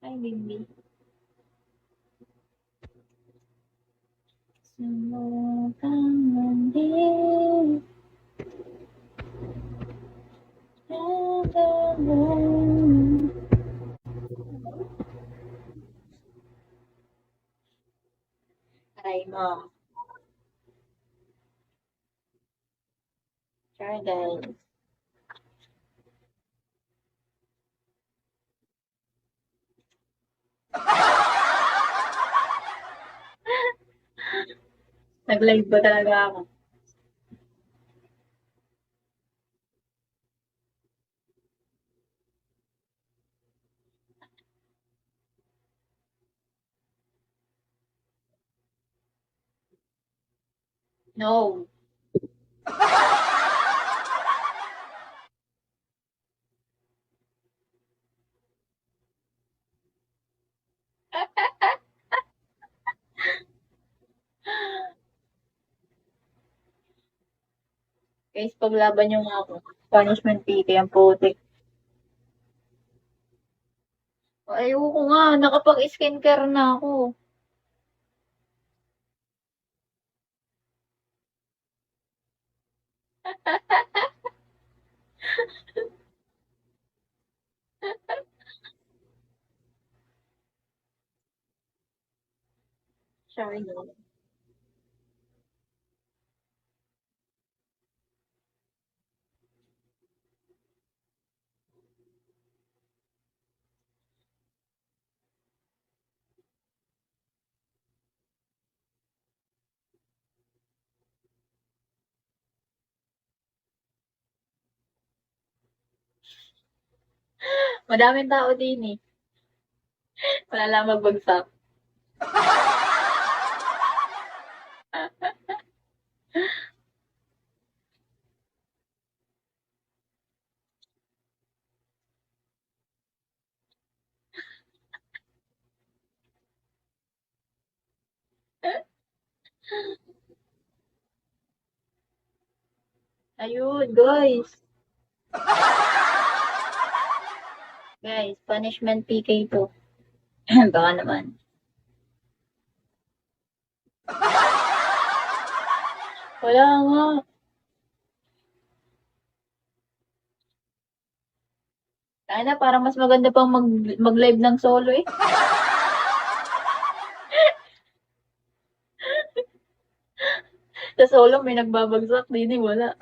Ay, baby. Subukan mandi. Aray mo. Sure, guys. Nag-live ba talaga ako? No. Guys, paglaban nyo nga ako. Punishment PT, ang putik. Ayoko nga, nakapag-skincare na ako. Sorry, no. Madaming tao din eh. Wala lang magbagsak. Ayun, guys. Guys, punishment PK to. Baka naman. Wala nga. Kaya na, parang mas maganda pang mag-live ng solo eh. Sa solo may nagbabagsak, din eh, wala.